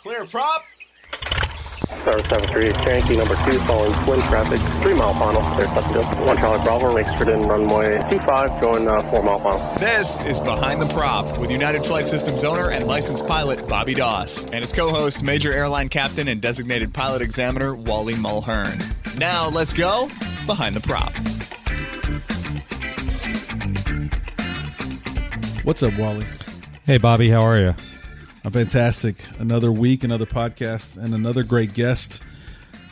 Clear prop. Star 73, Yankee number 2, following twin traffic, 3 mile final, clear Pleasantville. 1 Charlie Bravo, exit in runway 25, going 4 mile final. This is Behind the Prop with United Flight Systems owner and licensed pilot Bobby Doss and his co-host, Major Airline Captain and designated pilot examiner Wally Mulhern. Now let's go Behind the Prop. What's up, Wally? Hey, Bobby, how are you? I'm fantastic. Another week, another podcast, and another great guest.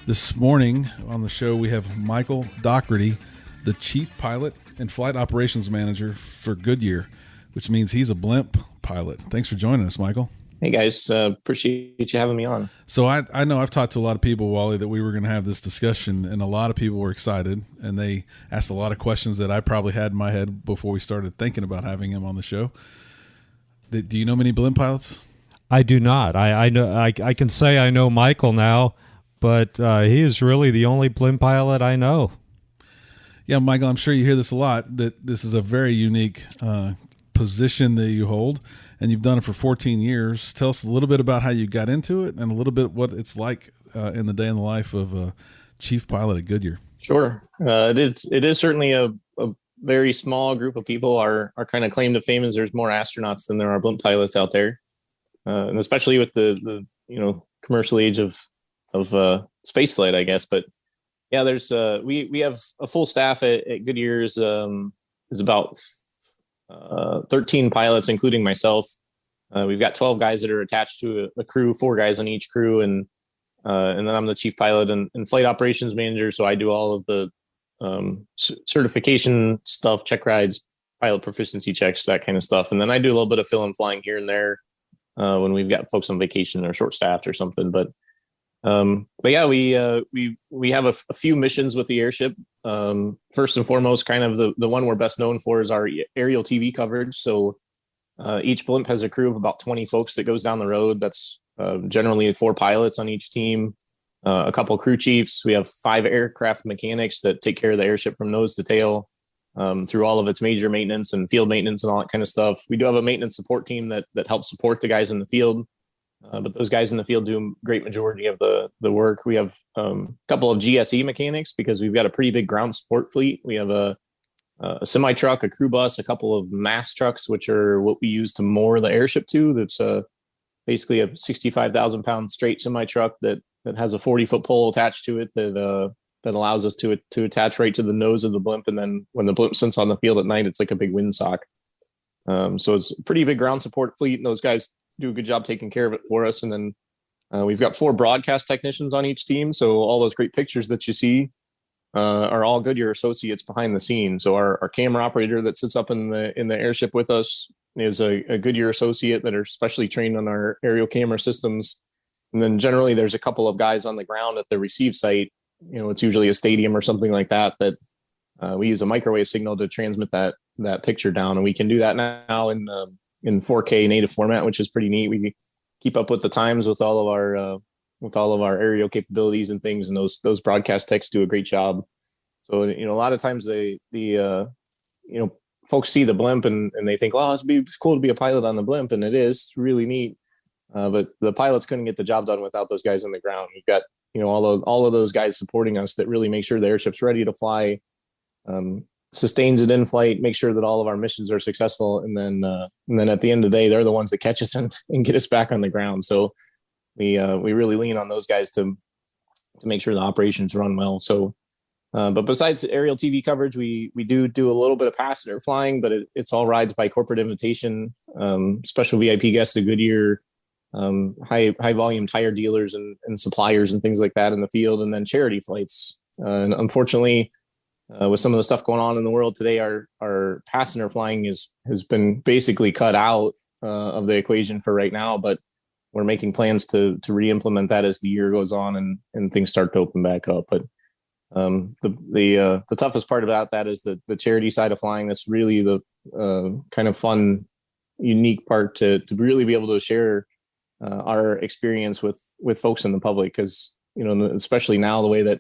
This morning on the show, we have Michael Dougherty, the Chief Pilot and Flight Operations Manager for Goodyear, which means he's a blimp pilot. Thanks for joining us, Michael. Hey, guys. Appreciate you having me on. So I know I've talked to a lot of people, Wally, that we were going to have this discussion, and a lot of people were excited, and they asked a lot of questions that I probably had in my head before we started thinking about having him on the show. Do you know many blimp pilots? I do not. I know. I can say I know Michael now, but he is really the only blimp pilot I know. Yeah, Michael, I'm sure you hear this a lot, that this is a very unique position that you hold, and you've done it for 14 years. Tell us a little bit about how you got into it and a little bit what it's like in the day in the life of a chief pilot at Goodyear. Sure. It is certainly a very small group of people. Our kind of claim to fame is there's more astronauts than there are blimp pilots out there. And especially with the commercial age of space flight, I guess. But yeah, there's we have a full staff at Goodyear is about 13 pilots, including myself. We've got 12 guys that are attached to a crew, 4 guys on each crew, and then I'm the chief pilot and flight operations manager. So I do all of the certification stuff, check rides, pilot proficiency checks, that kind of stuff. And then I do a little bit of fill and flying here and there. When we've got folks on vacation or short staffed or something, but yeah, we have a few missions with the airship. First and foremost, kind of the one we're best known for is our aerial TV coverage. So each blimp has a crew of about 20 folks that goes down the road. That's generally 4 pilots on each team, a couple crew chiefs. We have 5 aircraft mechanics that take care of the airship from nose to tail. Through all of its major maintenance and field maintenance and all that kind of stuff. We do have a maintenance support team that helps support the guys in the field, but those guys in the field do a great majority of the work. We have a couple of GSE mechanics because we've got a pretty big ground support fleet. We have a semi truck, a crew bus, a couple of mass trucks, which are what we use to moor the airship to. That's basically a 65,000 pound straight semi truck that has a 40-foot pole attached to it that allows us to attach right to the nose of the blimp. And then when the blimp sits on the field at night, it's like a big windsock. So it's a pretty big ground support fleet, and those guys do a good job taking care of it for us. And then we've got 4 broadcast technicians on each team. So all those great pictures that you see are all Goodyear associates behind the scenes. So our camera operator that sits up in the airship with us is a Goodyear associate that are specially trained on our aerial camera systems. And then generally there's a couple of guys on the ground at the receive site. It's usually a stadium or something like that we use a microwave signal to transmit that picture down. And we can do that now in 4K native format, which is pretty neat. We keep up with the times with all of our aerial capabilities and things. And those broadcast techs do a great job. So, a lot of times folks see the blimp and they think, well, it's cool to be a pilot on the blimp. And it is really neat. But the pilots couldn't get the job done without those guys on the ground. We've got all of those guys supporting us that really make sure the airship's ready to fly, sustains it in flight, make sure that all of our missions are successful. And then at the end of the day, they're the ones that catch us and get us back on the ground. So we really lean on those guys to make sure the operations run well. So, but besides aerial TV coverage, we do a little bit of passenger flying, but it's all rides by corporate invitation, special VIP guests at Goodyear, high volume tire dealers and suppliers and things like that in the field, and then charity flights. And unfortunately, with some of the stuff going on in the world today, our passenger flying has been basically cut out of the equation for right now. But we're making plans to re-implement that as the year goes on and things start to open back up. But the toughest part about that is the charity side of flying. That's really the kind of fun, unique part to really be able to share our experience with folks in the public, because especially now the way that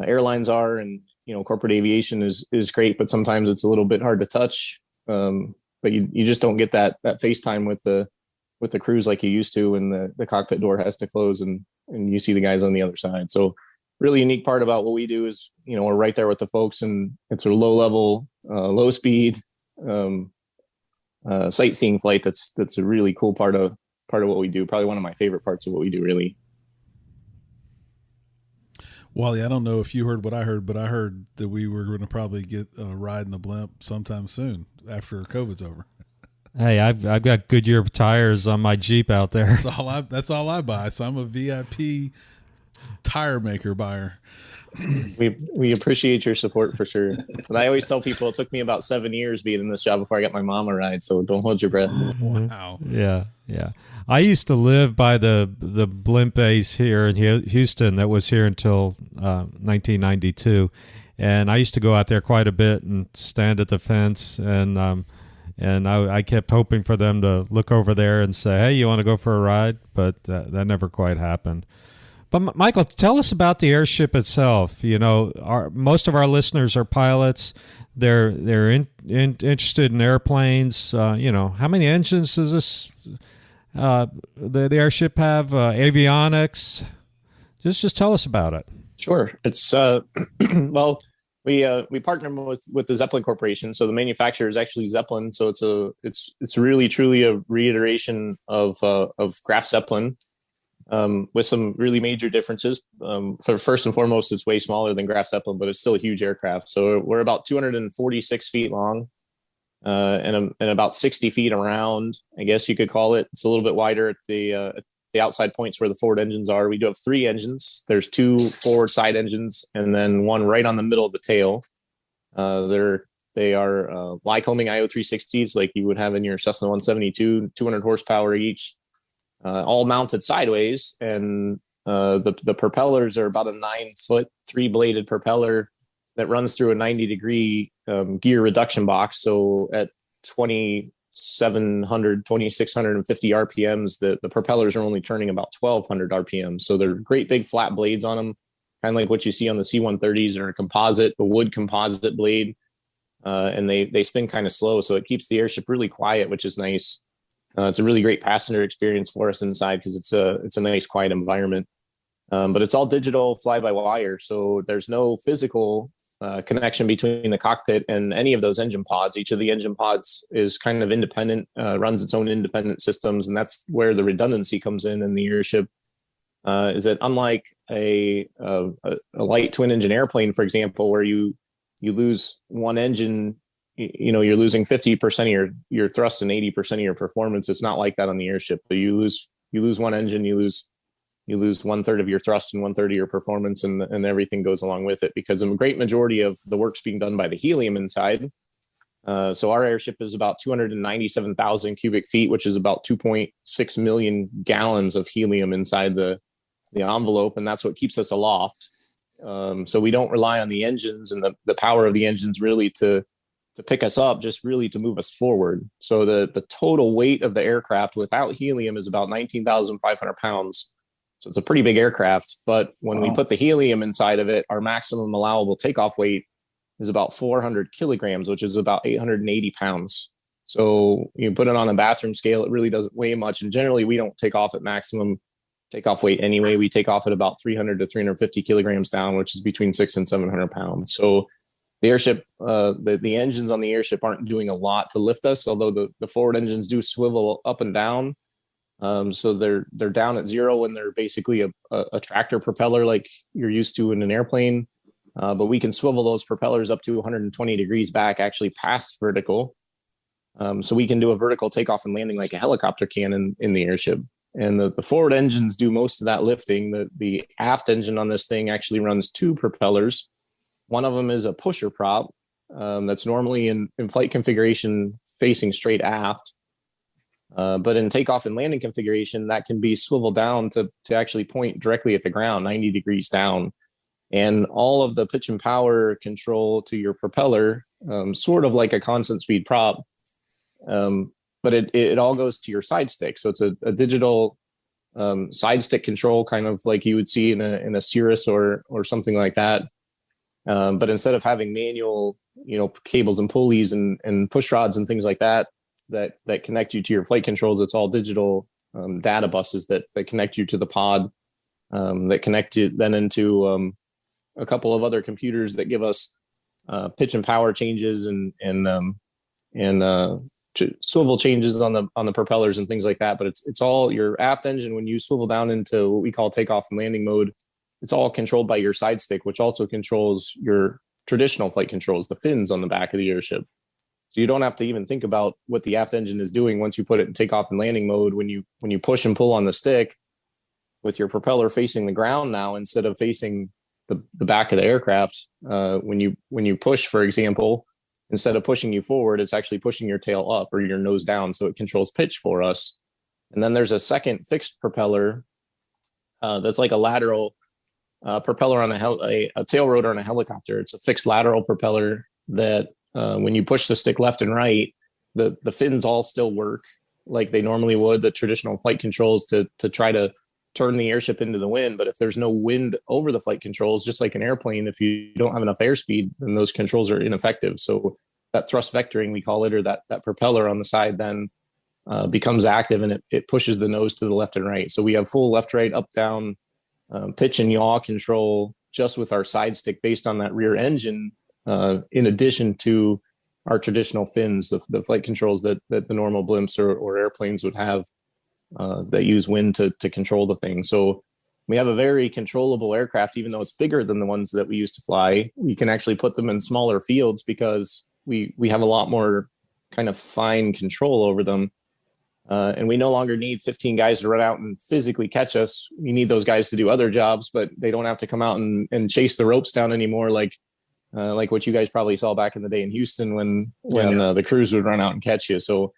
airlines are, and corporate aviation is great, but sometimes it's a little bit hard to touch. But you just don't get that FaceTime with the with the cruise like you used to when the cockpit door has to close and you see the guys on the other side. So really unique part about what we do is, we're right there with the folks, and it's a low level, low speed, sightseeing flight. That's a really cool part of what we do. Probably one of my favorite parts of what we do, really. Wally, I don't know if you heard what I heard, but I heard that we were going to probably get a ride in the blimp sometime soon after COVID's over. Hey, I've got Goodyear tires on my Jeep out there. That's all I buy. So I'm a VIP tire maker buyer. We appreciate your support for sure. But I always tell people it took me about 7 years being in this job before I got my mom a ride. So don't hold your breath. Wow. Yeah. I used to live by the blimp base here in Houston that was here until 1992, and I used to go out there quite a bit and stand at the fence, and I kept hoping for them to look over there and say, "Hey, you want to go for a ride?" But that never quite happened. But Michael, tell us about the airship itself. Most of our listeners are pilots. They're interested in airplanes. How many engines does this the airship have? Avionics. Just tell us about it. Sure. It's well, we partner with the Zeppelin Corporation. So the manufacturer is actually Zeppelin. So it's really truly a reiteration of Graf Zeppelin. With some really major differences. For first and foremost, it's way smaller than Graf Zeppelin, but it's still a huge aircraft. So we're about 246 feet long, and about 60 feet around, I guess you could call it. It's a little bit wider at the outside points where the forward engines are. We do have 3 engines. There's 2 forward side engines, and then one right on the middle of the tail. They are Lycoming IO360s like you would have in your Cessna 172, 200 horsepower each. All mounted sideways, and the propellers are about a 9-foot 3-bladed propeller that runs through a 90-degree gear reduction box. So at 2650 RPMs, the propellers are only turning about 1200 RPMs. So they're great big flat blades on them, kind of like what you see on the C-130s, or a wood composite blade, and they spin kind of slow, so it keeps the airship really quiet, which is nice. It's a really great passenger experience for us inside because it's a nice, quiet environment. But it's all digital fly-by-wire, so there's no physical connection between the cockpit and any of those engine pods. Each of the engine pods is kind of independent, runs its own independent systems, and that's where the redundancy comes in the airship. Is that unlike a light twin-engine airplane, for example, where you lose one engine, you're losing 50% of your thrust and 80% of your performance. It's not like that on the airship. But you lose one engine, you lose 1/3 of your thrust and 1/3 of your performance, and everything goes along with it, because a great majority of the work's being done by the helium inside. So our airship is about 297,000 cubic feet, which is about 2.6 million gallons of helium inside the envelope, and that's what keeps us aloft. So we don't rely on the engines and the power of the engines really to pick us up, just really to move us forward. So the total weight of the aircraft without helium is about 19,500 pounds. So it's a pretty big aircraft. But when we put the helium inside of it, our maximum allowable takeoff weight is about 400 kilograms, which is about 880 pounds. So you put it on a bathroom scale, it really doesn't weigh much. And generally, we don't take off at maximum takeoff weight anyway. We take off at about 300 to 350 kilograms down, which is between 600 and 700 pounds. So the airship, the engines on the airship aren't doing a lot to lift us, although the forward engines do swivel up and down. So they're down at zero when they're basically a tractor propeller like you're used to in an airplane. But we can swivel those propellers up to 120 degrees back, actually past vertical. So we can do a vertical takeoff and landing like a helicopter can in the airship. And the forward engines do most of that lifting. The aft engine on this thing actually runs 2 propellers. One of them is a pusher prop that's normally in flight configuration facing straight aft. But in takeoff and landing configuration, that can be swiveled down to actually point directly at the ground, 90 degrees down. And all of the pitch and power control to your propeller, sort of like a constant speed prop, but it all goes to your side stick. So it's a digital side stick control, kind of like you would see in a Cirrus or something like that. But instead of having manual, cables and pulleys and push rods and things like that, that connect you to your flight controls. It's all digital data buses that connect you to the pod, that connect you then into a couple of other computers that give us pitch and power changes and swivel changes on the propellers and things like that. But it's all your aft engine. When you swivel down into what we call takeoff and landing mode, it's all controlled by your side stick, which also controls your traditional flight controls, the fins on the back of the airship. So you don't have to even think about what the aft engine is doing once you put it in takeoff and landing mode. When you push and pull on the stick with your propeller facing the ground now instead of facing the back of the aircraft, when you push, for example, instead of pushing you forward, it's actually pushing your tail up or your nose down, so it controls pitch for us. And then there's a second fixed propeller that's like a lateral propeller on a tail rotor on a helicopter. It's a fixed lateral propeller that when you push the stick left and right, the fins all still work like they normally would, the traditional flight controls to try to turn the airship into the wind. But if there's no wind over the flight controls, just like an airplane, if you don't have enough airspeed, then those controls are ineffective. So that thrust vectoring, we call it, or that propeller on the side then becomes active, and it pushes the nose to the left and right. So we have full left, right, up, down, pitch and yaw control just with our side stick based on that rear engine, in addition to our traditional fins, the flight controls that the normal blimps or airplanes would have that use wind to control the thing. So we have a very controllable aircraft. Even though it's bigger than the ones that we used to fly, we can actually put them in smaller fields because we have a lot more kind of fine control over them. And we no longer need 15 guys to run out and physically catch us. We need those guys to do other jobs, but they don't have to come out and chase the ropes down anymore, like what you guys probably saw back in the day in Houston when the crews would run out and catch you. So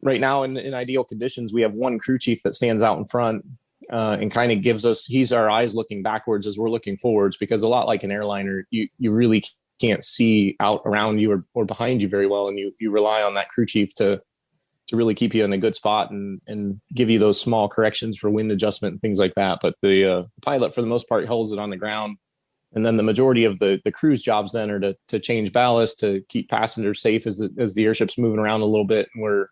right now, in ideal conditions, we have one crew chief that stands out in front and kind of gives us, he's our eyes looking backwards as we're looking forwards, because a lot like an airliner, you really can't see out around you or behind you very well. And you rely on that crew chief to really keep you in a good spot and give you those small corrections for wind adjustment and things like that. But the pilot, for the most part, holds it on the ground. And then the majority of the crew's jobs then are to change ballast, to keep passengers safe as the airship's moving around a little bit, and we're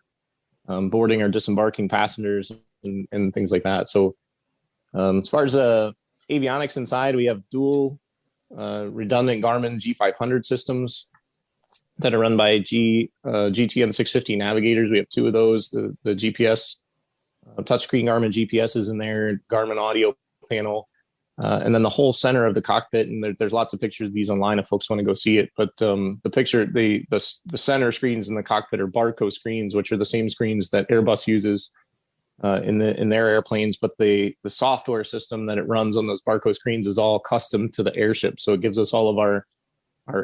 boarding or disembarking passengers and things like that. So as far as avionics inside, we have dual redundant Garmin G500 systems that are run by GTN 650 navigators. We have two of those, the GPS, touchscreen Garmin GPS is in there, Garmin audio panel, and then the whole center of the cockpit. And there's lots of pictures of these online if folks want to go see it. But the picture, the center screens in the cockpit are Barco screens, which are the same screens that Airbus uses in their airplanes. But the software system that it runs on those Barco screens is all custom to the airship. So it gives us all of our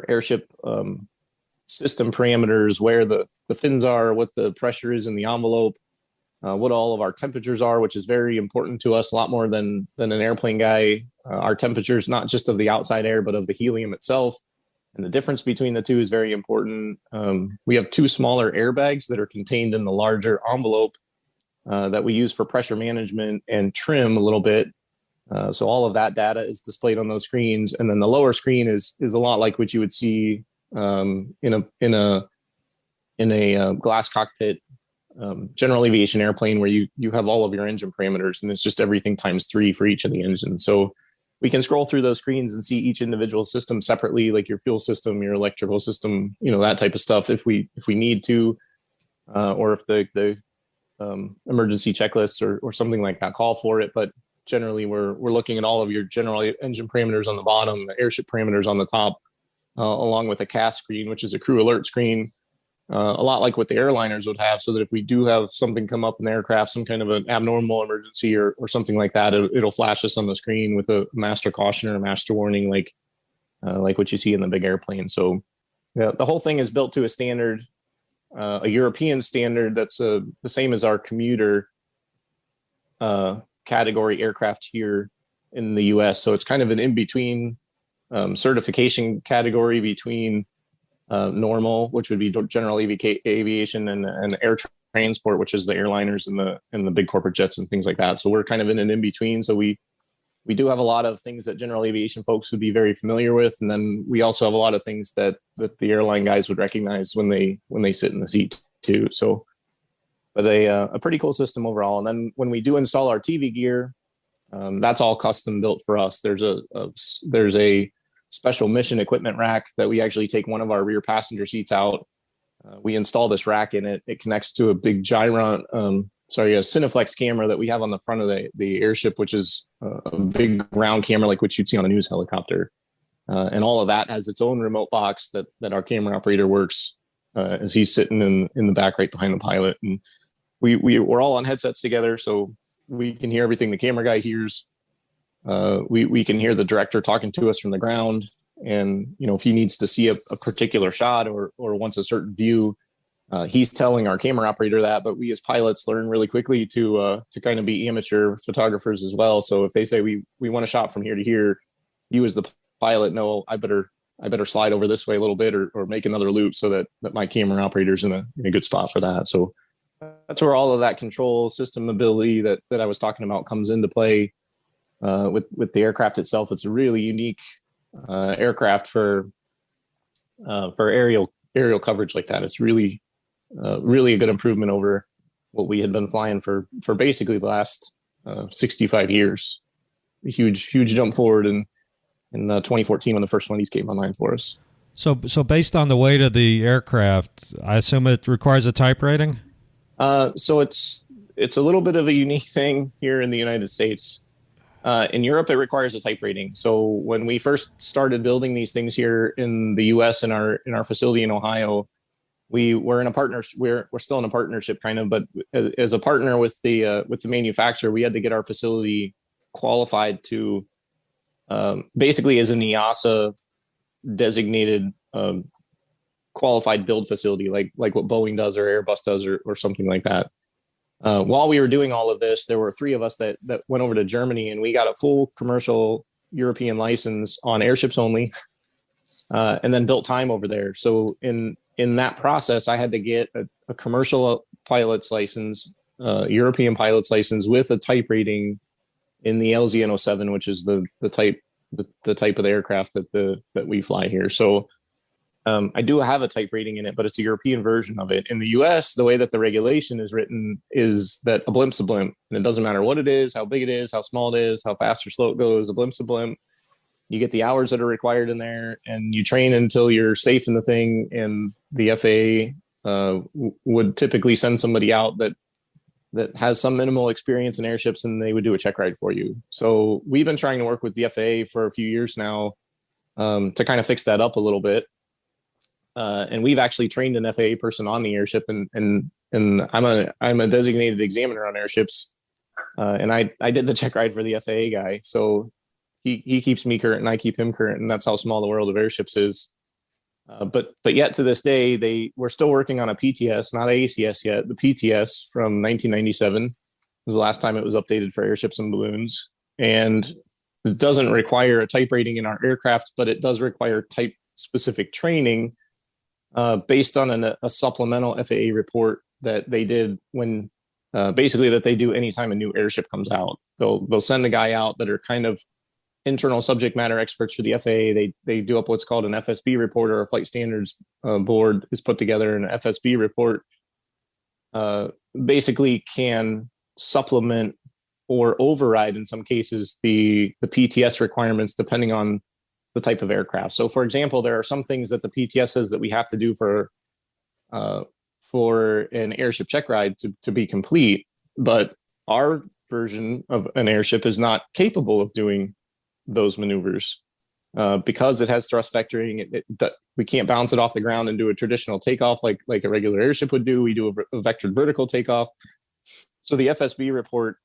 airship system parameters, where the fins are, what the pressure is in the envelope, what all of our temperatures are, which is very important to us, a lot more than an airplane guy. Our temperatures, not just of the outside air, but of the helium itself. And the difference between the two is very important. We have two smaller airbags that are contained in the larger envelope that we use for pressure management and trim a little bit. So all of that data is displayed on those screens. And then the lower screen is a lot like what you would see in a glass cockpit general aviation airplane, where you have all of your engine parameters, and it's just everything times 3 for each of the engines. So we can scroll through those screens and see each individual system separately, like your fuel system, your electrical system, that type of stuff, if we need to, or if the emergency checklists or something like that call for it. But generally, we're looking at all of your general engine parameters on the bottom, the airship parameters on the top, along with a CAS screen, which is a crew alert screen, a lot like what the airliners would have, so that if we do have something come up in the aircraft, some kind of an abnormal emergency or something like that, it'll flash us on the screen with a master caution or a master warning, like what you see in the big airplane. So the whole thing is built to a standard, a European standard that's the same as our commuter category aircraft here in the US. So it's kind of an in-between certification category between normal, which would be general aviation, and air transport, which is the airliners and the big corporate jets and things like that. So we're kind of in an in-between. So we do have a lot of things that general aviation folks would be very familiar with. And then we also have a lot of things that the airline guys would recognize when they sit in the seat too. So a pretty cool system overall. And then when we do install our TV gear, that's all custom built for us. There's a special mission equipment rack that we actually take one of our rear passenger seats out. We install this rack in it. It connects to a big a Cineflex camera that we have on the front of the airship, which is a big round camera like what you'd see on a news helicopter. And all of that has its own remote box that our camera operator works as he's sitting in the back right behind the pilot. And we're all on headsets together, so we can hear everything the camera guy hears. We can hear the director talking to us from the ground. And, if he needs to see a particular shot or wants a certain view, he's telling our camera operator that. But we as pilots learn really quickly to kind of be amateur photographers as well. So if they say we want a shot from here to here, you as the pilot know I better slide over this way a little bit or make another loop so that my camera operator's in a good spot for that. So that's where all of that control system ability that I was talking about comes into play with the aircraft itself. It's a really unique aircraft for aerial coverage like that. It's really a good improvement over what we had been flying for basically the last 65 years. A huge jump forward in 2014 when the first one of these came online for us. So based on the weight of the aircraft, I assume it requires a type rating? So it's a little bit of a unique thing here in the United States. In Europe, it requires a type rating. So when we first started building these things here in the U.S. in our facility in Ohio, we were in a partnership. We're still in a partnership, kind of, but as a partner with the manufacturer, we had to get our facility qualified to basically as an EASA designated qualified build facility, like what Boeing does or Airbus does or something like that. While we were doing all of this, there were three of us that went over to Germany, and we got a full commercial European license on airships only, and then built time over there. So in that process, I had to get a commercial pilot's license, European pilot's license with a type rating in the LZN07, which is the type of the aircraft that we fly here. So I do have a type rating in it, but it's a European version of it. In the US, the way that the regulation is written is that a blimp's a blimp. And it doesn't matter what it is, how big it is, how small it is, how fast or slow it goes, a blimp's a blimp. You get the hours that are required in there, and you train until you're safe in the thing. And the FAA would typically send somebody out that has some minimal experience in airships, and they would do a check ride for you. So we've been trying to work with the FAA for a few years now to kind of fix that up a little bit. And we've actually trained an FAA person on the airship, and I'm a designated examiner on airships, and I did the check ride for the FAA guy. So he keeps me current, and I keep him current, and that's how small the world of airships is. But yet to this day, we're still working on a PTS, not ACS yet. The PTS from 1997 was the last time it was updated for airships and balloons, and it doesn't require a type rating in our aircraft, but it does require type specific training based on a supplemental FAA report that they did when basically that they do anytime a new airship comes out. They'll send a guy out that are kind of internal subject matter experts for the FAA. They do up what's called an FSB report, or a flight standards board is put together. An FSB report basically can supplement or override in some cases the PTS requirements depending on the type of aircraft. So for example, there are some things that the PTS says that we have to do for an airship check ride to be complete, but our version of an airship is not capable of doing those maneuvers because it has thrust vectoring. We can't bounce it off the ground and do a traditional takeoff like a regular airship would do. We do a vectored vertical takeoff. So the FSB report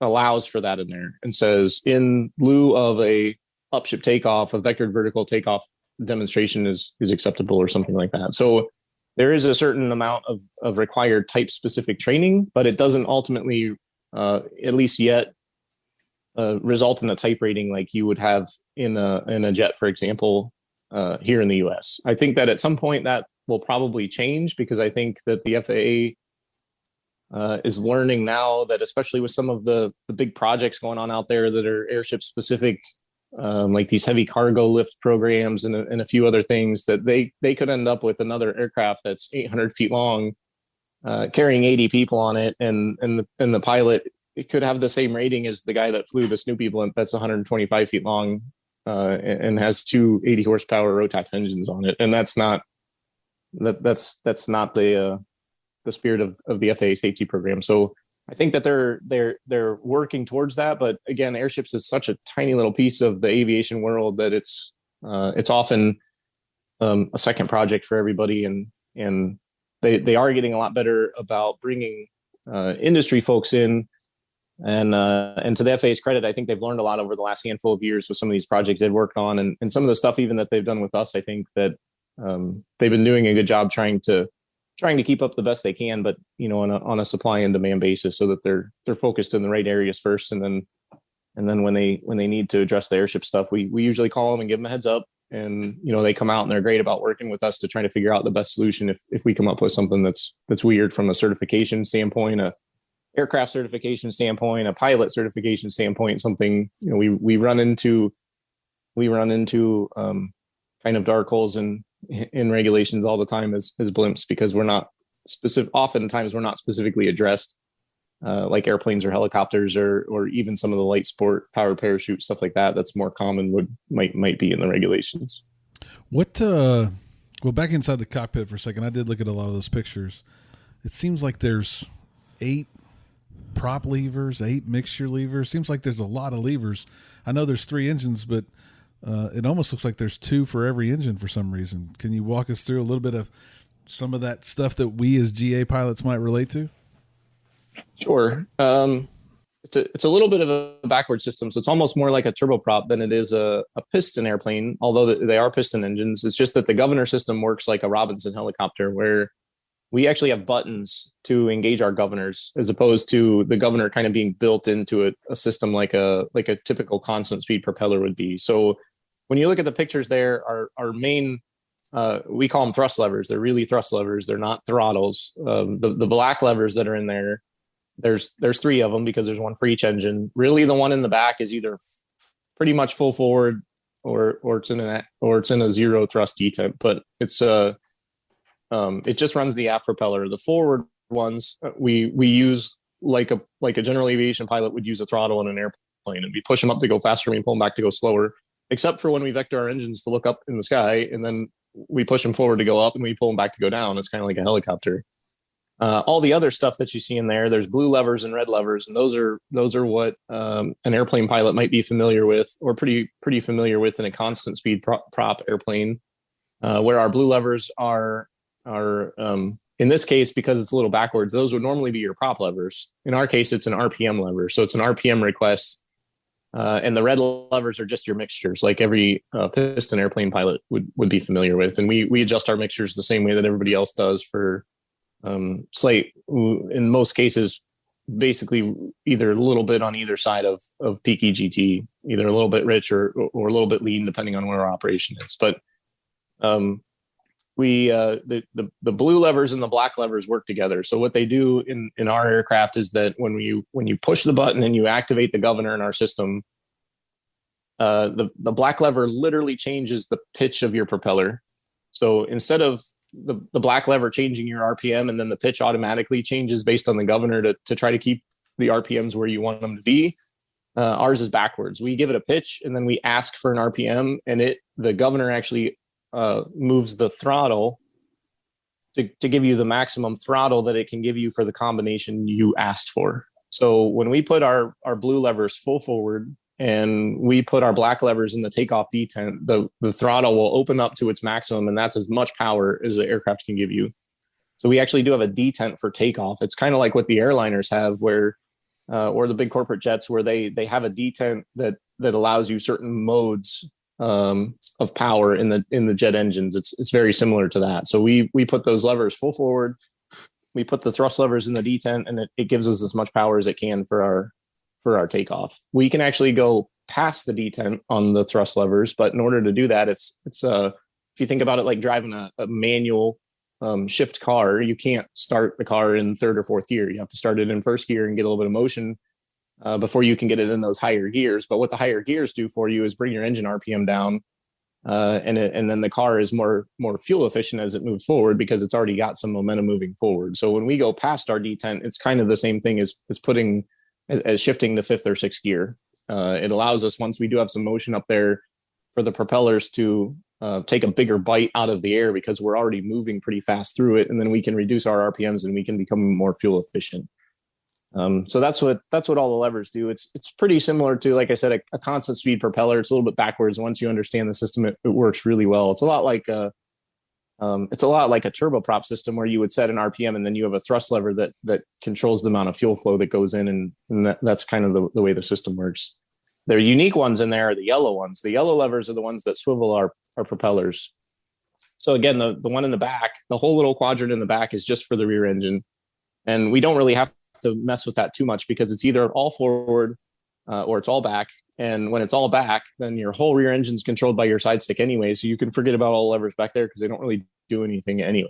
allows for that in there and says, in lieu of a upship takeoff, a vectored vertical takeoff demonstration is acceptable or something like that. So there is a certain amount of required type specific training, but it doesn't ultimately, at least yet, result in a type rating like you would have in a jet, for example, here in the US. I think that at some point that will probably change, because I think that the FAA is learning now that, especially with some of the big projects going on out there that are airship specific, like these heavy cargo lift programs and a few other things, that they could end up with another aircraft that's 800 feet long carrying 80 people on it, and the pilot, it could have the same rating as the guy that flew the Snoopy blimp that's 125 feet long and has two 80 horsepower Rotax engines on it, and that's not the spirit of the FAA safety program. So I think that they're working towards that, but again, airships is such a tiny little piece of the aviation world that it's often a second project for everybody, and they are getting a lot better about bringing industry folks in. And to the FAA's credit, I think they've learned a lot over the last handful of years with some of these projects they've worked on, and some of the stuff even that they've done with us. I think that they've been doing a good job trying to keep up the best they can, but on a supply and demand basis, so that they're focused in the right areas first, and then when they need to address the airship stuff, we usually call them and give them a heads up, and they come out and they're great about working with us to try to figure out the best solution if we come up with something that's weird from a certification standpoint, a aircraft certification standpoint, a pilot certification standpoint, something we run into kind of dark holes in regulations all the time as blimps, because oftentimes we're not specifically addressed, like airplanes or helicopters or even some of the light sport powered parachute stuff like that. That's more common, might be in the regulations. What go back inside the cockpit for a second. I did look at a lot of those pictures. It seems like there's 8 prop levers, 8 mixture levers. Seems like there's a lot of levers. I know there's 3 engines, but it almost looks like there's 2 for every engine for some reason. Can you walk us through a little bit of some of that stuff that we as GA pilots might relate to? Sure. It's a little bit of a backward system, so it's almost more like a turboprop than it is a piston airplane, although they are piston engines. It's just that the governor system works like a Robinson helicopter, where we actually have buttons to engage our governors, as opposed to the governor kind of being built into a system like a typical constant speed propeller would be. So when you look at the pictures there, our main, we call them thrust levers. They're really thrust levers. They're not throttles. The black levers that are in there, there's 3 of them because there's one for each engine. Really, the one in the back is either pretty much full forward or it's in a zero thrust detent, but it just runs the aft propeller. The forward ones we use like a general aviation pilot would use a throttle in an airplane, and we push them up to go faster and we pull them back to go slower, except for when we vector our engines to look up in the sky, and then we push them forward to go up and we pull them back to go down. It's kind of like a helicopter. All the other stuff that you see in there's blue levers and red levers, and those are what an airplane pilot might be familiar with, or pretty familiar with in a constant speed prop airplane, where our blue levers are in this case, because it's a little backwards, those would normally be your prop levers. In our case, it's an RPM lever, so it's an RPM request, and the red levers are just your mixtures, like every piston airplane pilot would be familiar with. And we adjust our mixtures the same way that everybody else does for slate. In most cases, basically either a little bit on either side of peak EGT, either a little bit rich or a little bit lean, depending on where our operation is. But the blue levers and the black levers work together. So what they do in our aircraft is that when you push the button and you activate the governor in our system, the black lever literally changes the pitch of your propeller. So instead of the black lever changing your RPM and then the pitch automatically changes based on the governor to try to keep the RPMs where you want them to be, ours is backwards. We give it a pitch and then we ask for an RPM, and the governor actually moves the throttle to give you the maximum throttle that it can give you for the combination you asked for. So when we put our blue levers full forward and we put our black levers in the takeoff detent, the throttle will open up to its maximum, and that's as much power as the aircraft can give you. So we actually do have a detent for takeoff. It's kind of like what the airliners have, where or the big corporate jets, where they have a detent that allows you certain modes of power in the jet engines. It's very similar to that. So we put those levers full forward, we put the thrust levers in the detent, and it gives us as much power as it can for our takeoff. We can actually go past the detent on the thrust levers, but in order to do that, it's if you think about it like driving a manual shift car, you can't start the car in third or fourth gear. You have to start it in first gear and get a little bit of motion before you can get it in those higher gears. But what the higher gears do for you is bring your engine RPM down, and then the car is more fuel efficient as it moves forward because it's already got some momentum moving forward. So when we go past our detent, it's kind of the same thing as shifting to fifth or sixth gear. It allows us, once we do have some motion up there, for the propellers to take a bigger bite out of the air because we're already moving pretty fast through it, and then we can reduce our RPMs and we can become more fuel efficient. So that's what all the levers do. It's pretty similar to, like I said, a constant speed propeller. It's a little bit backwards. Once you understand the system, it works really well. It's a lot like a turboprop system where you would set an RPM and then you have a thrust lever that controls the amount of fuel flow that goes in, and that's kind of the way the system works. The unique ones in there are the yellow ones. The yellow levers are the ones that swivel our propellers. So again, the one in the back, the whole little quadrant in the back is just for the rear engine. And we don't really have to mess with that too much because it's either all forward or it's all back. And when it's all back, then your whole rear engine is controlled by your side stick anyway. So you can forget about all the levers back there because they don't really do anything anyway.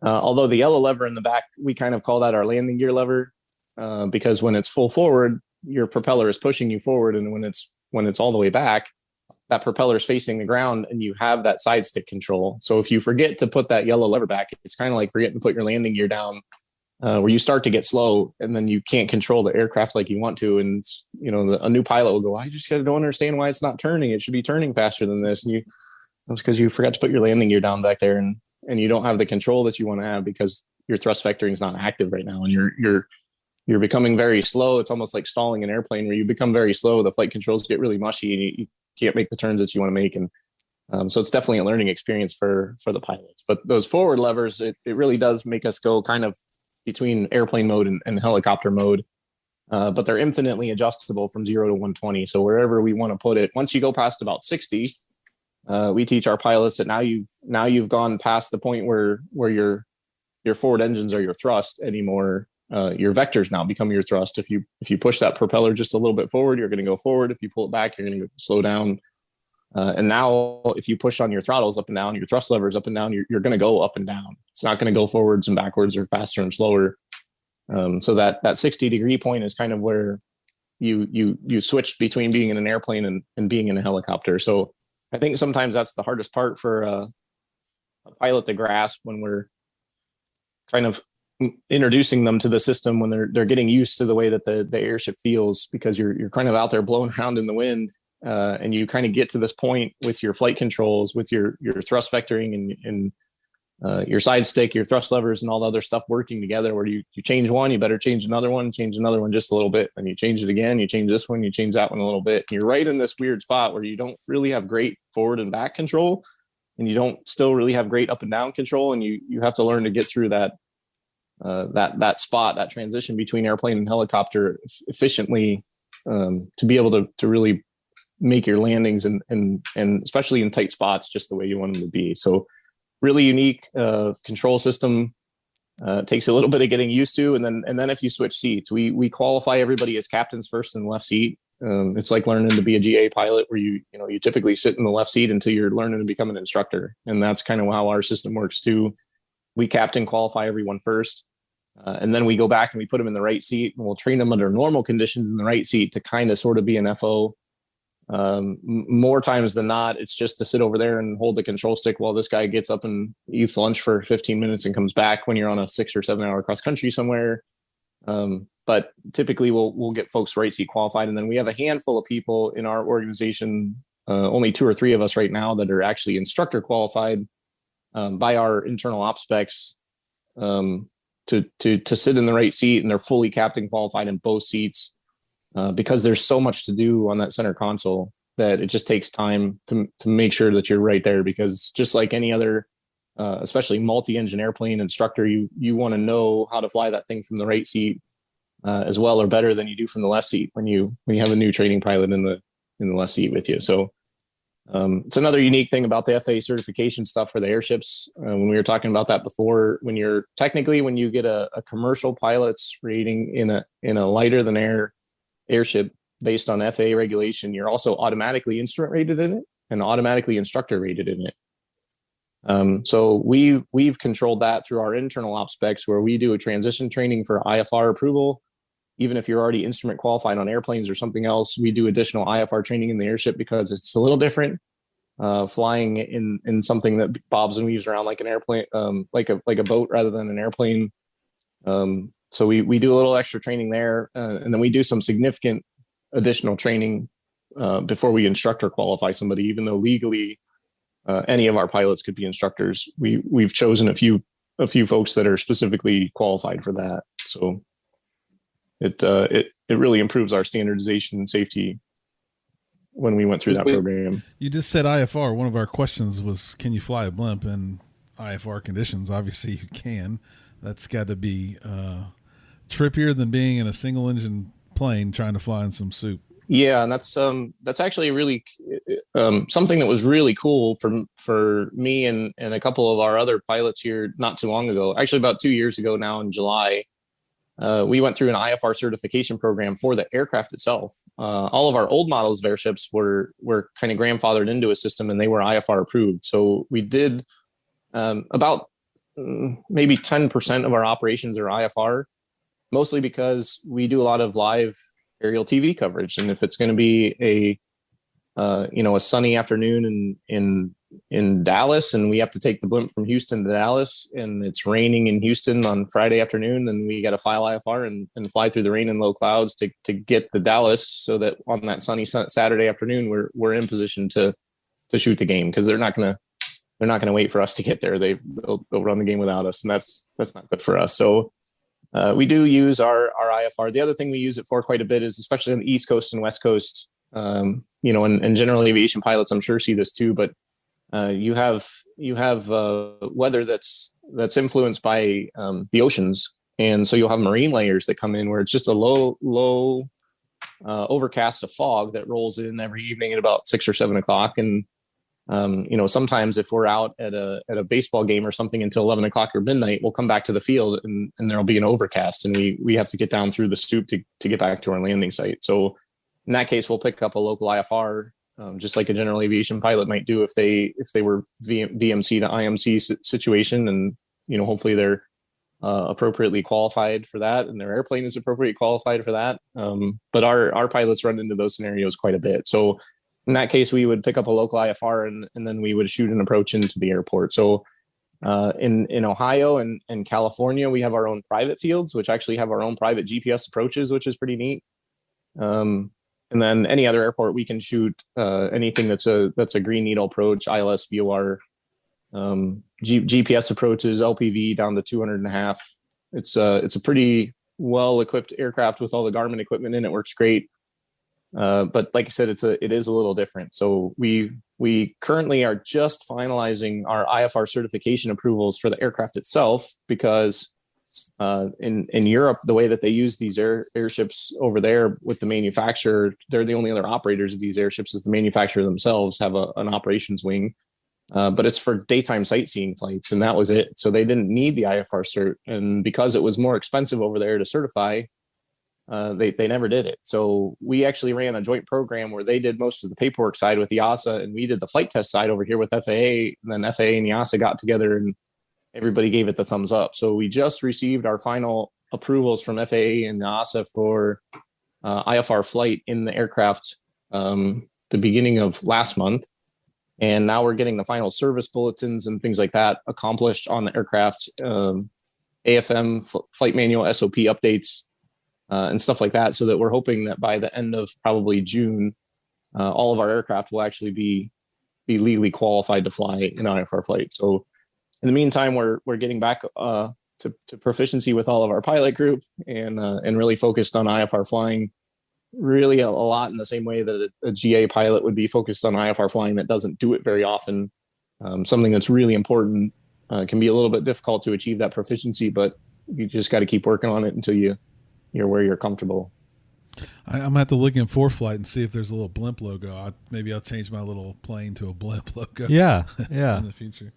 Although the yellow lever in the back, we kind of call that our landing gear lever because when it's full forward, your propeller is pushing you forward, and when it's all the way back, that propeller is facing the ground and you have that side stick control. So if you forget to put that yellow lever back, it's kind of like forgetting to put your landing gear down, where you start to get slow and then you can't control the aircraft like you want to. And a new pilot will go, I just don't understand why it's not turning. It should be turning faster than this. And that's because you forgot to put your landing gear down back there, and you don't have the control that you want to have because your thrust vectoring is not active right now, and you're becoming very slow. It's almost like stalling an airplane where you become very slow. The flight controls get really mushy and you can't make the turns that you want to make. And so it's definitely a learning experience for the pilots. But those forward levers, it really does make us go kind of between airplane mode and helicopter mode. But they're infinitely adjustable from 0 to 120. So wherever we want to put it, once you go past about 60, we teach our pilots that now you've gone past the point where your forward engines are your thrust anymore. Your vectors now become your thrust. If you push that propeller just a little bit forward, you're going to go forward. If you pull it back, you're going to slow down. And now if you push on your throttles up and down, your thrust levers up and down, you're going to go up and down. It's not going to go forwards and backwards or faster and slower. So that 60-degree point is kind of where you switch between being in an airplane and being in a helicopter. So I think sometimes that's the hardest part for a pilot to grasp when we're kind of introducing them to the system, when they're getting used to the way that the airship feels, because you're kind of out there blowing around in the wind, and you kind of get to this point with your flight controls, with your thrust vectoring and your side stick, your thrust levers, and all the other stuff working together, where you change one, you better change another one just a little bit, and you change it again, you change this one, you change that one a little bit. You're right in this weird spot where you don't really have great forward and back control, and you don't still really have great up and down control, and you have to learn to get through that spot, that transition between airplane and helicopter efficiently, to be able to really make your landings and especially in tight spots just the way you want them to be. So really unique control system. Takes a little bit of getting used to, and then if you switch seats, we qualify everybody as captains first in the left seat. It's like learning to be a GA pilot, where you typically sit in the left seat until you're learning to become an instructor, and that's kind of how our system works too. We captain qualify everyone first, and then we go back and we put them in the right seat, and we'll train them under normal conditions in the right seat to kind of sort of be an FO. More times than not, it's just to sit over there and hold the control stick while this guy gets up and eats lunch for 15 minutes and comes back when you're on a 6 or 7 hour cross country somewhere. But typically we'll get folks right seat qualified. And then we have a handful of people in our organization, only 2 or 3 of us right now, that are actually instructor qualified by our internal op specs, to sit in the right seat, and they're fully captain qualified in both seats. Because there's so much to do on that center console that it just takes time to make sure that you're right there, because just like any other, especially multi-engine airplane instructor, you want to know how to fly that thing from the right seat as well or better than you do from the left seat when you have a new training pilot in the left seat with you. So it's another unique thing about the FAA certification stuff for the airships. When we were talking about that before, when you get a commercial pilot's rating in a lighter than air airship based on FAA regulation, you're also automatically instrument rated in it and automatically instructor rated in it. So we've controlled that through our internal op specs, where we do a transition training for IFR approval. Even if you're already instrument qualified on airplanes or something else, we do additional IFR training in the airship because it's a little different. flying in something that bobs and weaves around like an airplane, like a boat rather than an airplane. So we do a little extra training there, and then we do some significant additional training before we instructor qualify somebody. Even though legally any of our pilots could be instructors, we've chosen a few folks that are specifically qualified for that. So it really improves our standardization and safety when we went through that program. You just said IFR. One of our questions was, can you fly a blimp in IFR conditions? Obviously you can. That's got to be trippier than being in a single engine plane trying to fly in some soup. Yeah, and that's actually really something that was really cool for me and a couple of our other pilots here not too long ago. Actually, about 2 years ago now in July, we went through an IFR certification program for the aircraft itself. All of our old models of airships were kind of grandfathered into a system, and they were IFR approved. So we did about maybe 10% of our operations are IFR, mostly because we do a lot of live aerial TV coverage. And if it's going to be a sunny afternoon in Dallas, and we have to take the blimp from Houston to Dallas, and it's raining in Houston on Friday afternoon, then we got to file IFR and fly through the rain and low clouds to get to Dallas, so that on that sunny Saturday afternoon, we're in position to shoot the game, because they're not going to wait for us to get there. They'll run the game without us, and that's not good for us. So we do use our IFR. The other thing we use it for quite a bit is, especially on the East Coast and West Coast, and general aviation pilots, I'm sure, see this too, but you have weather that's influenced by the oceans. And so you'll have marine layers that come in where it's just a low overcast of fog that rolls in every evening at about 6 or 7 o'clock. And sometimes if we're out at a baseball game or something until 11 o'clock or midnight, we'll come back to the field and there'll be an overcast, and we have to get down through the stoop to get back to our landing site. So in that case, we'll pick up a local IFR, just like a general aviation pilot might do if they were VMC to IMC situation, and hopefully they're appropriately qualified for that, and their airplane is appropriately qualified for that. But our pilots run into those scenarios quite a bit. So in that case, we would pick up a local IFR and then we would shoot an approach into the airport. So in Ohio and California, we have our own private fields, which actually have our own private GPS approaches, which is pretty neat. And then any other airport, we can shoot anything that's a green needle approach, ILS, VOR, GPS approaches, LPV down to 200.5. It's a pretty well equipped aircraft with all the Garmin equipment in it. Works great. But like I said, it is a little different. So we currently are just finalizing our IFR certification approvals for the aircraft itself, because in Europe, the way that they use these airships over there with the manufacturer, they're the only other operators of these airships, as the manufacturer themselves have an operations wing, but it's for daytime sightseeing flights, and that was it. So they didn't need the IFR cert, and because it was more expensive over there to certify, they never did it. So we actually ran a joint program where they did most of the paperwork side with EASA, and we did the flight test side over here with FAA. And then FAA and EASA got together and everybody gave it the thumbs up. So we just received our final approvals from FAA and EASA for IFR flight in the aircraft the beginning of last month. And now we're getting the final service bulletins and things like that accomplished on the aircraft, AFM, flight manual, SOP updates, and stuff like that, so that we're hoping that by the end of probably June, all of our aircraft will actually be legally qualified to fly an IFR flight. So in the meantime, we're getting back to proficiency with all of our pilot group and really focused on IFR flying, really a lot in the same way that a GA pilot would be focused on IFR flying that doesn't do it very often. Something that's really important, can be a little bit difficult to achieve that proficiency, but you just got to keep working on it until you're where you're comfortable. I'm gonna have to look in ForeFlight and see if there's a little blimp logo. Maybe I'll change my little plane to a blimp logo. Yeah. In the future.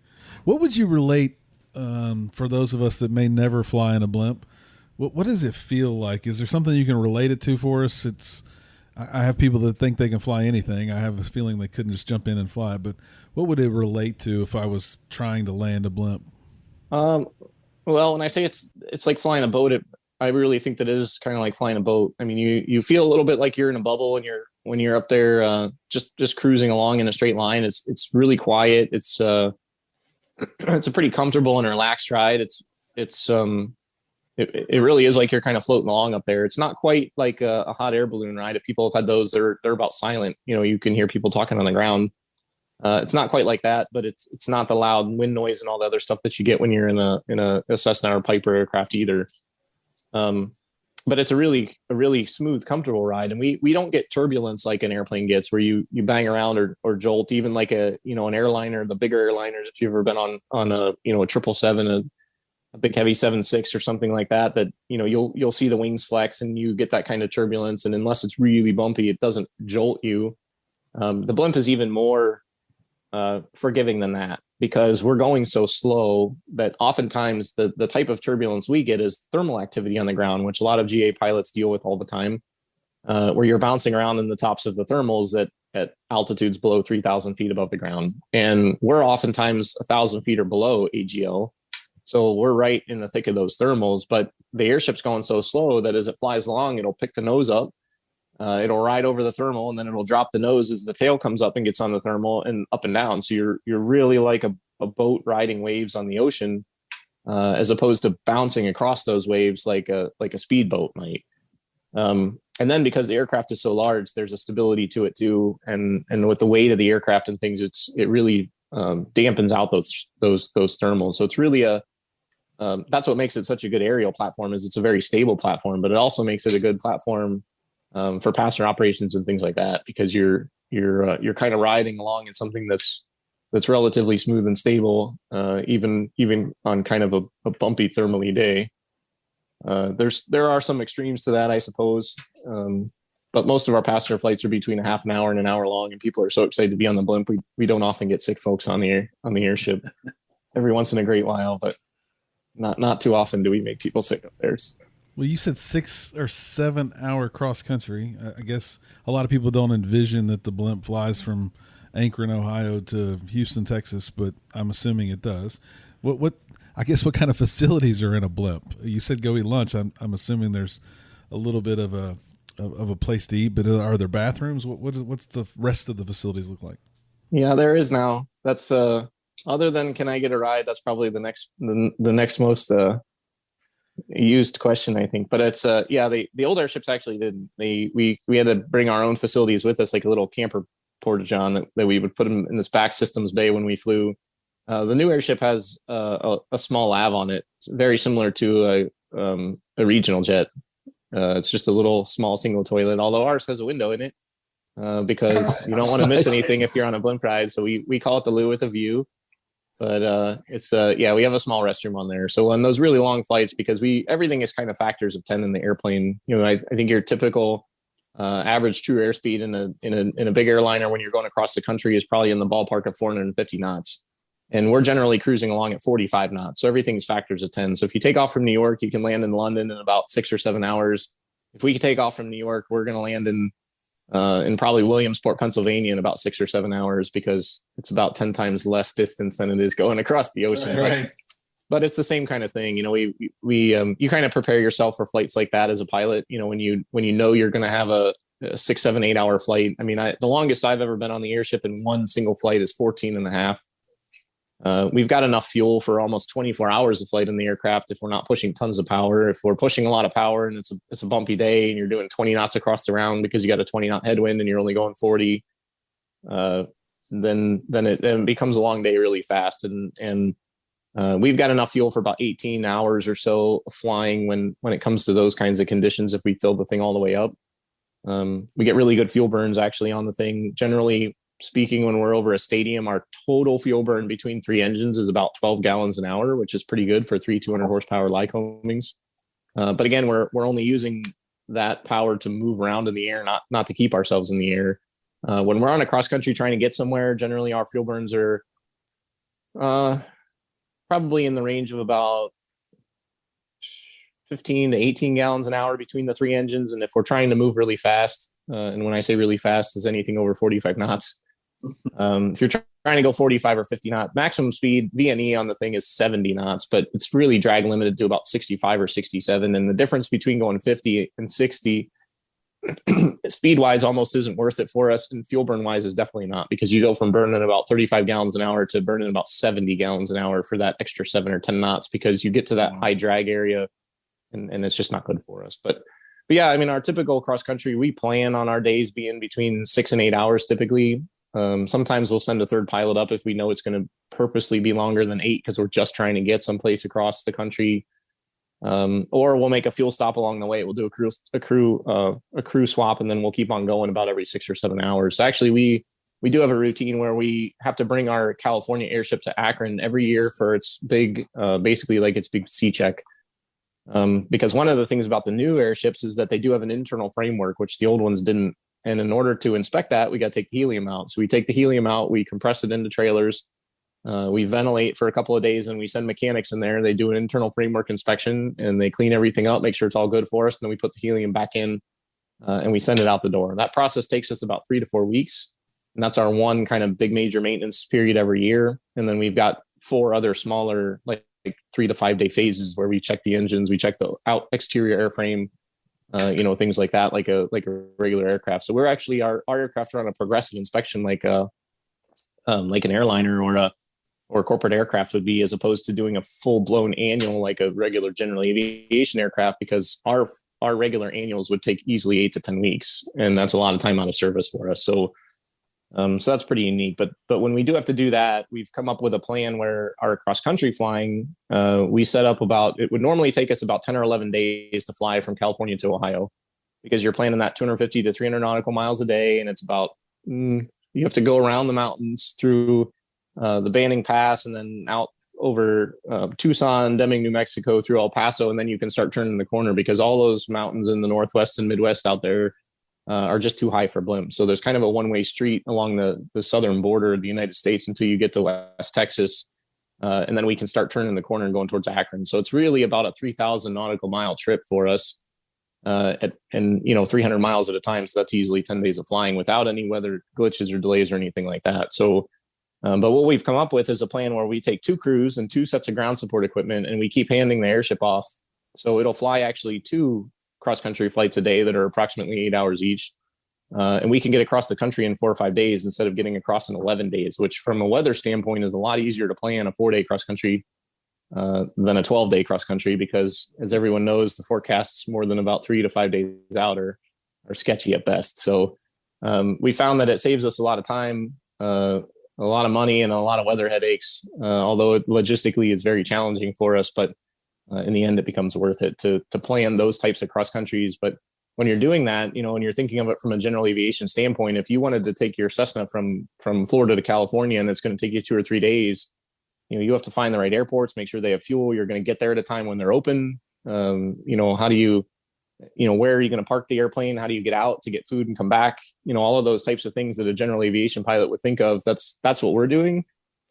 What would you relate for those of us that may never fly in a blimp? What does it feel like? Is there something you can relate it to for us? I have people that think they can fly anything. I have a feeling they couldn't just jump in and fly. But what would it relate to if I was trying to land a blimp? Well, when I say it's like flying a boat, I really think that it is kind of like flying a boat. I mean, you feel a little bit like you're in a bubble when you're up there, just cruising along in a straight line. It's really quiet. It's it's a pretty comfortable and relaxed ride. It really is like you're kind of floating along up there. It's not quite like a hot air balloon ride. If people have had those, they're about silent. You can hear people talking on the ground. It's not quite like that, but it's not the loud wind noise and all the other stuff that you get when you're in a Cessna or Piper aircraft either. But it's a really smooth, comfortable ride, and we don't get turbulence like an airplane gets, where you bang around or jolt, even like an airliner, the bigger airliners. If you've ever been on a 777, a big heavy 7.6 or something like that, you'll see the wings flex and you get that kind of turbulence. And unless it's really bumpy, it doesn't jolt you. The blimp is even more forgiving than that, because we're going so slow that oftentimes the type of turbulence we get is thermal activity on the ground, which a lot of GA pilots deal with all the time, where you're bouncing around in the tops of the thermals at altitudes below 3,000 feet above the ground. And we're oftentimes 1,000 feet or below AGL. So we're right in the thick of those thermals, but the airship's going so slow that as it flies along, it'll pick the nose up. It'll ride over the thermal, and then it'll drop the nose as the tail comes up and gets on the thermal and up and down. So you're really like a boat riding waves on the ocean, as opposed to bouncing across those waves like a speedboat might. And then because the aircraft is so large, there's a stability to it too. And with the weight of the aircraft and things, it really dampens out those thermals. So it's really that's what makes it such a good aerial platform, is it's a very stable platform, but it also makes it a good platform for passenger operations and things like that, because you're kind of riding along in something that's relatively smooth and stable, even on kind of a bumpy thermally day. There are some extremes to that, I suppose, but most of our passenger flights are between a half an hour and an hour long, and people are so excited to be on the blimp. We don't often get sick folks on the airship. Every once in a great while, but not too often do we make people sick up there. Well, you said 6 or 7 hour cross country. I guess a lot of people don't envision that the blimp flies from Akron, Ohio to Houston, Texas, but I'm assuming it does. What kind of facilities are in a blimp? You said go eat lunch. I'm assuming there's a little bit of a place to eat, but are there bathrooms? What's the rest of the facilities look like? Yeah, there is now. That's other than can I get a ride? That's probably the next most used question, I think. But it's the old airships actually did. We had to bring our own facilities with us, like a little camper portage on that we would put them in this back systems bay when we flew. The new airship has a small lav on it. It's very similar to a regional jet. It's just a little small single toilet, although ours has a window in it, because you don't want to miss anything if you're on a blimp ride. So we call it the loo with a view. But it's we have a small restroom on there. So on those really long flights, because everything is kind of factors of 10 in the airplane. I think your typical average true airspeed in a big airliner when you're going across the country is probably in the ballpark of 450 knots. And we're generally cruising along at 45 knots. So everything's factors of 10. So if you take off from New York, you can land in London in about 6 or 7 hours. If we could take off from New York, we're going to land in probably Williamsport, Pennsylvania in about 6 or 7 hours, because it's about 10 times less distance than it is going across the ocean. Right. But it's the same kind of thing. You kind of prepare yourself for flights like that as a pilot, when you know you're going to have a 6, 7, 8 hour flight. I mean, the longest I've ever been on the airship in one single flight is 14 and a half. We've got enough fuel for almost 24 hours of flight in the aircraft if we're not pushing tons of power. If we're pushing a lot of power and it's a bumpy day and you're doing 20 knots across the ground because you got a 20 knot headwind and you're only going 40, then it becomes a long day really fast. And we've got enough fuel for about 18 hours or so of flying when it comes to those kinds of conditions. If we fill the thing all the way up, we get really good fuel burns actually on the thing. Generally speaking, when we're over a stadium, our total fuel burn between 3 engines is about 12 gallons an hour, which is pretty good for 3 200 horsepower Lycomings. But again, we're only using that power to move around in the air, not to keep ourselves in the air. When we're on a cross country trying to get somewhere, generally our fuel burns are probably in the range of about 15 to 18 gallons an hour between the 3 engines. And if we're trying to move really fast, and when I say really fast is anything over 45 knots, if you're trying to go 45 or 50 knots. Maximum speed VNE on the thing is 70 knots, but it's really drag limited to about 65 or 67. And the difference between going 50 and 60 speed wise almost isn't worth it for us, and fuel burn wise is definitely not, because you go from burning about 35 gallons an hour to burning about 70 gallons an hour for that extra 7 or 10 knots, because you get to that high drag area, and it's just not good for us. But yeah, I mean, our typical cross country, we plan on our days being between 6 and 8 hours typically. Sometimes we'll send a third pilot up if we know it's going to purposely be longer than 8 because we're just trying to get someplace across the country. Or we'll make a fuel stop along the way. We'll do a crew swap, and then we'll keep on going about every 6 or 7 hours. So actually, we do have a routine where we have to bring our California airship to Akron every year for its big, basically like its big C check. Because one of the things about the new airships is that they do have an internal framework, which the old ones didn't. And in order to inspect that, we got to take the helium out. So we take the helium out, we compress it into trailers. We ventilate for a couple of days, and we send mechanics in there. They do an internal framework inspection, and they clean everything up, make sure it's all good for us. And then we put the helium back in, and we send it out the door. That process takes us about 3 to 4 weeks. And that's our one kind of big major maintenance period every year. And then we've got 4 other smaller, like 3 to 5 day phases where we check the engines, we check the exterior airframe, things like that, like a regular aircraft. So we're actually, our aircraft are on a progressive inspection, like an airliner or corporate aircraft would be, as opposed to doing a full-blown annual like a regular general aviation aircraft, because our regular annuals would take easily 8 to 10 weeks, and that's a lot of time out of service for us. So that's pretty unique. But when we do have to do that, we've come up with a plan where our cross-country flying, we set up it would normally take us about 10 or 11 days to fly from California to Ohio, because you're planning that 250 to 300 nautical miles a day, and it's about you have to go around the mountains through the Banning Pass, and then out over Tucson, Deming, New Mexico, through El Paso, and then you can start turning the corner, because all those mountains in the Northwest and Midwest out there are just too high for blimps. So there's kind of a one-way street along the southern border of the United States until you get to West Texas, and then we can start turning the corner and going towards Akron. So it's really about a 3,000 nautical mile trip for us, and 300 miles at a time. So that's usually 10 days of flying without any weather glitches or delays or anything like that. So but what we've come up with is a plan where we take 2 crews and 2 sets of ground support equipment, and we keep handing the airship off. So it'll fly actually 2 cross-country flights a day that are approximately 8 hours each. And we can get across the country in 4 or 5 days instead of getting across in 11 days, which from a weather standpoint is a lot easier to plan a 4-day cross-country than a 12-day cross-country, because as everyone knows, the forecasts more than about 3 to 5 days out are sketchy at best. So we found that it saves us a lot of time, a lot of money, and a lot of weather headaches, although logistically it's very challenging for us. But in the end, it becomes worth it to plan those types of cross countries. But when you're doing that, when you're thinking of it from a general aviation standpoint, if you wanted to take your Cessna from Florida to California, and it's going to take you 2 or 3 days, you have to find the right airports, make sure they have fuel. You're going to get there at a time when they're open. How do you, where are you going to park the airplane? How do you get out to get food and come back? All of those types of things that a general aviation pilot would think of. That's what we're doing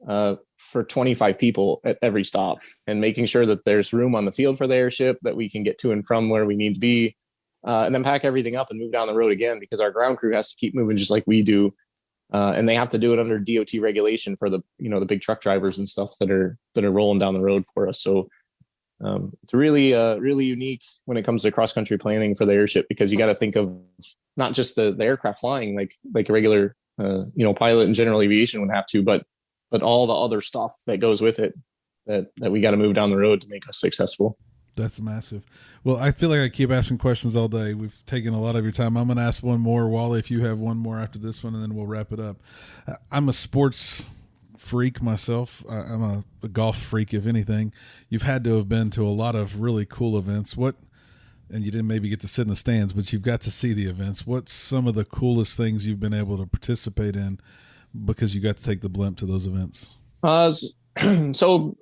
for 25 people at every stop, and making sure that there's room on the field for the airship, that we can get to and from where we need to be, and then pack everything up and move down the road again, because our ground crew has to keep moving just like we do. And they have to do it under DOT regulation for the big truck drivers and stuff that are rolling down the road for us. So it's really unique when it comes to cross country planning for the airship, because you got to think of not just the aircraft flying like a regular pilot in general aviation would have to, but all the other stuff that goes with it that we got to move down the road to make us successful. That's massive. Well, I feel like I keep asking questions all day. We've taken a lot of your time. I'm going to ask one more, Wally, if you have one more after this one, and then we'll wrap it up. I'm a sports freak myself. I'm a golf freak, if anything. You've had to have been to a lot of really cool events. And you didn't maybe get to sit in the stands, but you've got to see the events. What's some of the coolest things you've been able to participate in because you got to take the blimp to those events? So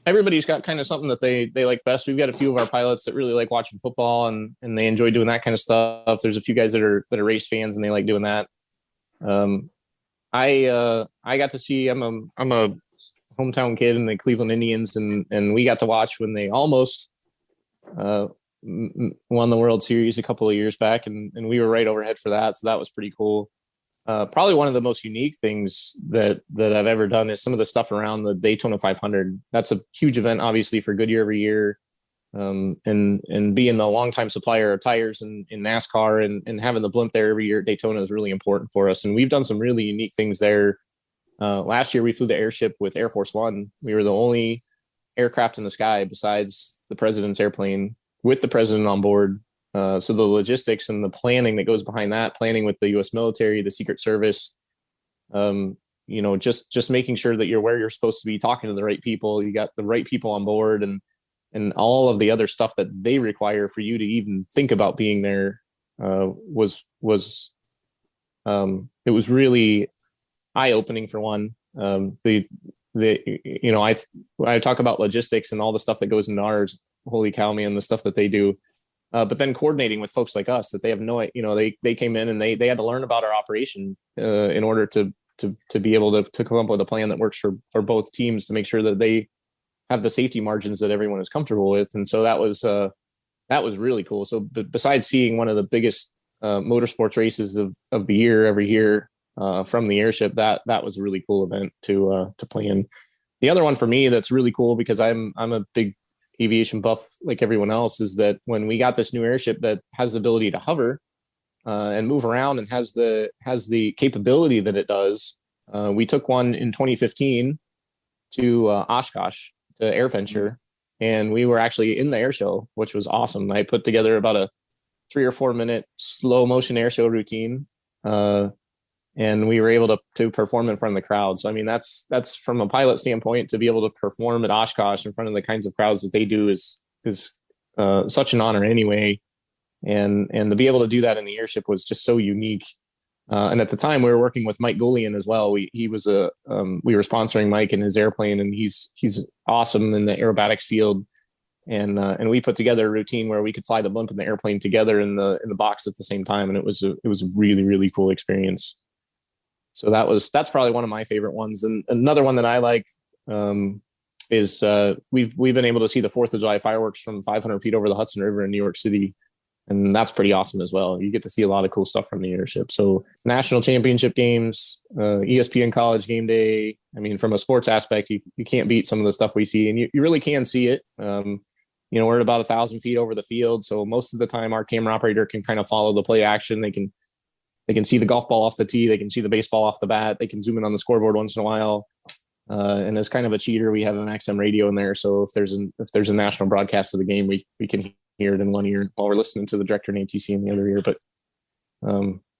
everybody's got kind of something that they like best. We've got a few of our pilots that really like watching football, and they enjoy doing that kind of stuff. There's a few guys that are race fans, and they like doing that. I got to see, I'm a hometown kid in the Cleveland Indians, and we got to watch when they almost won the World Series a couple of years back, and we were right overhead for that. So that was pretty cool. probably one of the most unique things that I've ever done is some of the stuff around the Daytona 500. That's a huge event, obviously, for Goodyear every year. And being the longtime supplier of tires in NASCAR and having the blimp there every year at Daytona is really important for us. And we've done some really unique things there. Last year, we flew the airship with Air Force One. We were the only aircraft in the sky besides the president's airplane with the president on board. So the logistics and the planning that goes behind that, planning with the U.S. military, the Secret Service, just making sure that you're where you're supposed to be, talking to the right people, you got the right people on board, and all of the other stuff that they require for you to even think about being there it was really eye-opening for one. I talk about logistics and all the stuff that goes into ours. Holy cow, man, the stuff that they do. But then coordinating with folks like us that they have they came in and they had to learn about our operation in order to be able to come up with a plan that works for both teams to make sure that they have the safety margins that everyone is comfortable with. And so that was really cool. So besides seeing one of the biggest motorsports races of the year every year from the airship, that was a really cool event to play in. The other one for me that's really cool, because I'm a big aviation buff like everyone else, is that when we got this new airship that has the ability to hover and move around and has the capability that it does, we took one in 2015 to Oshkosh to Air Venture, and we were actually in the air show, which was awesome. I put together about a 3 or 4 minute slow motion air show routine, and we were able to perform in front of the crowd. So I mean, that's from a pilot standpoint, to be able to perform at Oshkosh in front of the kinds of crowds that they do is such an honor anyway. And to be able to do that in the airship was just so unique. And at the time, we were working with Mike Goulian as well. We were sponsoring Mike and his airplane, and he's awesome in the aerobatics field. And we put together a routine where we could fly the blimp and the airplane together in the box at the same time, and it was a really, really cool experience. So that's probably one of my favorite ones. And another one that I like is we've been able to see the 4th of July fireworks from 500 feet over the Hudson River in New York City. And that's pretty awesome as well. You get to see a lot of cool stuff from the airship. So national championship games, ESPN college game day. I mean, from a sports aspect, you can't beat some of the stuff we see, and you really can see it. We're at about 1,000 feet over the field. So most of the time our camera operator can kind of follow the play action. They can see the golf ball off the tee. They can see the baseball off the bat. They can zoom in on the scoreboard once in a while. And as kind of a cheater, we have an XM radio in there. So if there's a national broadcast of the game, we can hear it in one ear while we're listening to the director and ATC in the other ear.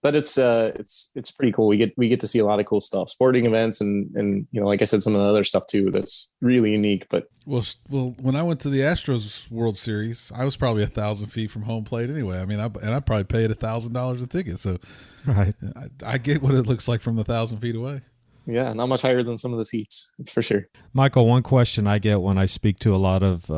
But it's pretty cool. We get to see a lot of cool stuff, sporting events, and like I said, some of the other stuff too that's really unique. But well, when I went to the Astros World Series, I was probably 1,000 feet from home plate anyway. I mean, I probably paid $1,000 a ticket, so right. I get what it looks like from 1,000 feet away. Yeah, not much higher than some of the seats. That's for sure. Michael, one question I get when I speak to a lot of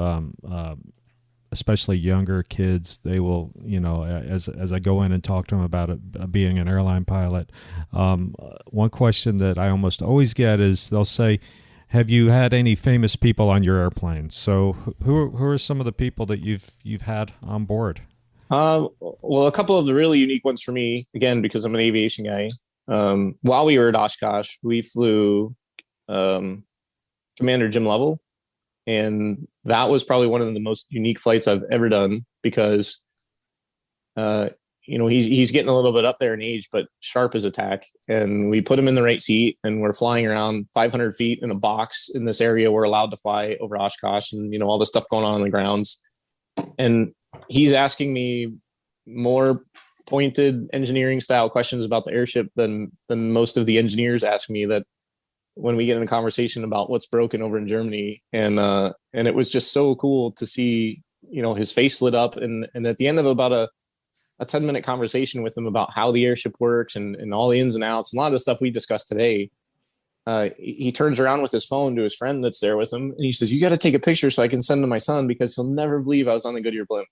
especially younger kids, they will, as I go in and talk to them about it, being an airline pilot, one question that I almost always get is they'll say, have you had any famous people on your airplane? So who are some of the people that you've had on board? Well, a couple of the really unique ones for me, again, because I'm an aviation guy. While we were at Oshkosh, we flew Commander Jim Lovell. And that was probably one of the most unique flights I've ever done, because, he's getting a little bit up there in age, but sharp as a tack. And we put him in the right seat, and we're flying around 500 feet in a box in this area we're allowed to fly over Oshkosh, and, all the stuff going on the grounds. And he's asking me more pointed engineering style questions about the airship than most of the engineers ask me, that when we get in a conversation about what's broken over in Germany. And it was just so cool to see, his face lit up. And at the end of about a 10-minute conversation with him about how the airship works and all the ins and outs, and a lot of the stuff we discussed today, he turns around with his phone to his friend that's there with him. And he says, "You got to take a picture so I can send to my son, because he'll never believe I was on the Goodyear blimp."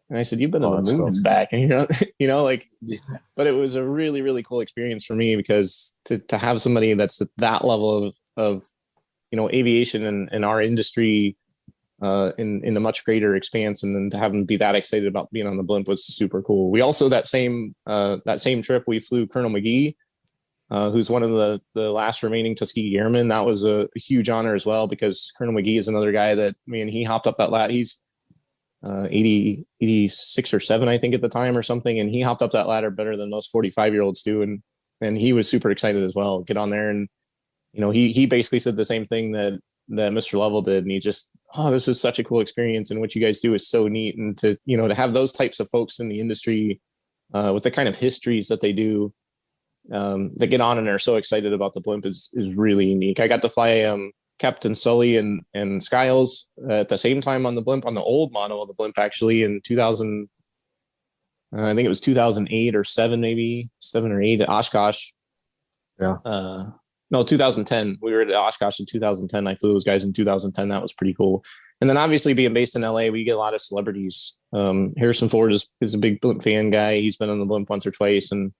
And I said, "You've been on the moon and back." And, but it was a really, really cool experience for me, because to have somebody that's at that level of aviation and our industry in a much greater expanse, and then to have them be that excited about being on the blimp was super cool. We also, that same trip, we flew Colonel McGee who's one of the last remaining Tuskegee Airmen. That was a huge honor as well, because Colonel McGee is another guy that, he hopped up that ladder. He's 86 or 7, I think, at the time or something. And he hopped up that ladder better than most 45-year-olds do. And he was super excited as well. Get on there. And, he basically said the same thing that Mr. Lovell did. And he just, this is such a cool experience. And what you guys do is so neat. And to have those types of folks in the industry with the kind of histories that they do, that get on and are so excited about the blimp is really unique. I got to fly Captain Sully and Skiles at the same time on the blimp, on the old model of the blimp, actually, in 2000. I think it was 2008 or 7, maybe 7 or 8 at Oshkosh. Yeah. No, 2010. We were at Oshkosh in 2010. I flew those guys in 2010. That was pretty cool. And then obviously being based in LA, we get a lot of celebrities. Harrison Ford is a big blimp fan guy. He's been on the blimp once or twice. And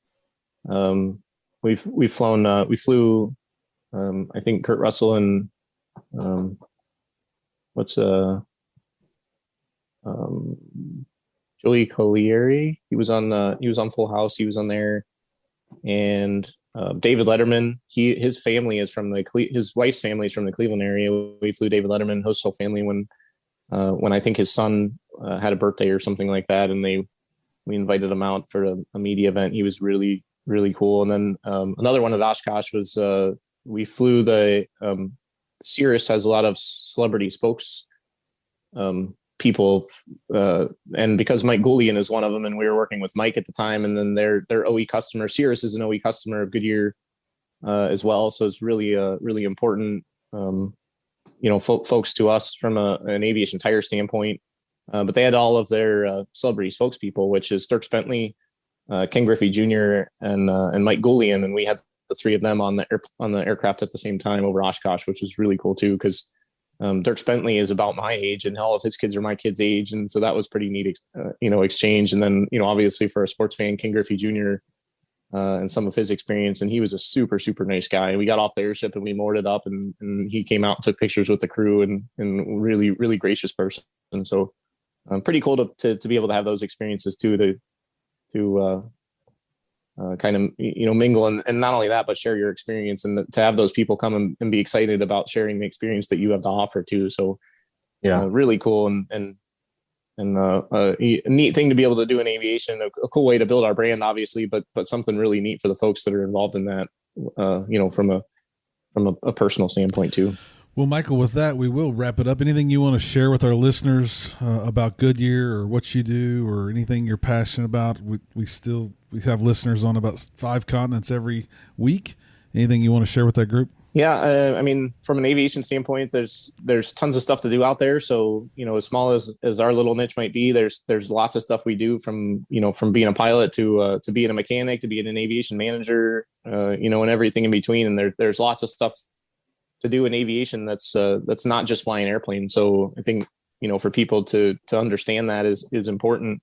we flew I think Kurt Russell and Joey Collieri. He was on Full House. He was on there. And David Letterman, his family is from his wife's family is from the Cleveland area. We flew David Letterman, his whole family, when I think his son had a birthday or something like that. And we invited him out for a media event. He was really, really cool. And then another one at Oshkosh was we flew the Cirrus has a lot of celebrity spokes people, and because Mike Goulian is one of them, and we were working with Mike at the time, and then their OE customer, Cirrus is an OE customer of Goodyear as well. So it's really really important, folks to us from an aviation tire standpoint. But they had all of their celebrity spokespeople, which is Dirk Bentley, Ken Griffey Jr. and Mike Goulian, and we had the three of them on the aircraft at the same time over Oshkosh, which was really cool too, because Dirk Bentley is about my age, and all of his kids are my kids' age, and so that was pretty neat, exchange. And then obviously for a sports fan, Ken Griffey Jr. And some of his experience, and he was a super super nice guy. And we got off the airship and we moored it up, and he came out and took pictures with the crew, and really really gracious person. And so pretty cool to be able to have those experiences too, to kind of mingle and not only that, but share your experience, and to have those people come and be excited about sharing the experience that you have to offer too. So yeah, really cool and a neat thing to be able to do in aviation, a cool way to build our brand, obviously, but something really neat for the folks that are involved in that, from a personal standpoint too. Well, Michael, with that, we will wrap it up. Anything you want to share with our listeners about Goodyear, or what you do, or anything you're passionate about? We have listeners on about 5 continents every week. Anything you want to share with that group? Yeah, from an aviation standpoint, there's tons of stuff to do out there. So, as small as our little niche might be, there's lots of stuff we do, from being a pilot to being a mechanic, to being an aviation manager, and everything in between. And there's lots of stuff to do in aviation that's not just flying airplanes. So I think, for people to understand that is important.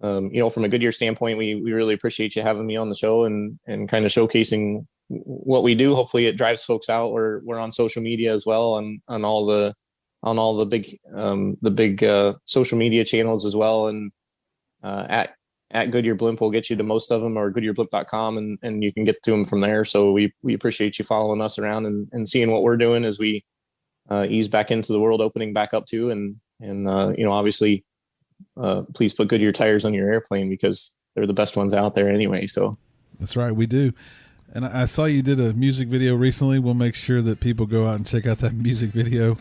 From a Goodyear standpoint, we really appreciate you having me on the show and kind of showcasing what we do. Hopefully it drives folks out. We're on social media as well, on all the big social media channels as well. And at Goodyear Blimp, we'll get you to most of them, or GoodyearBlimp.com, and you can get to them from there. So we appreciate you following us around and seeing what we're doing as we ease back into the world opening back up too. And obviously, please put Goodyear tires on your airplane, because they're the best ones out there anyway. So that's right, we do. And I saw you did a music video recently. We'll make sure that people go out and check out that music video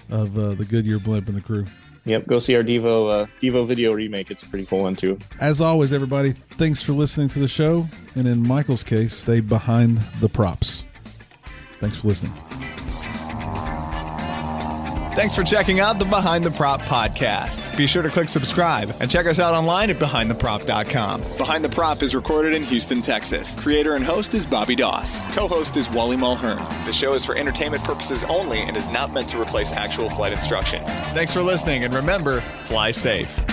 of the Goodyear Blimp and the crew. Yep, go see our Devo video remake. It's a pretty cool one too. As always, everybody, thanks for listening to the show. And in Michael's case, stay behind the props. Thanks for listening. Thanks for checking out the Behind the Prop podcast. Be sure to click subscribe and check us out online at BehindTheProp.com. Behind the Prop is recorded in Houston, Texas. Creator and host is Bobby Doss. Co-host is Wally Mulhern. The show is for entertainment purposes only and is not meant to replace actual flight instruction. Thanks for listening, and remember, fly safe.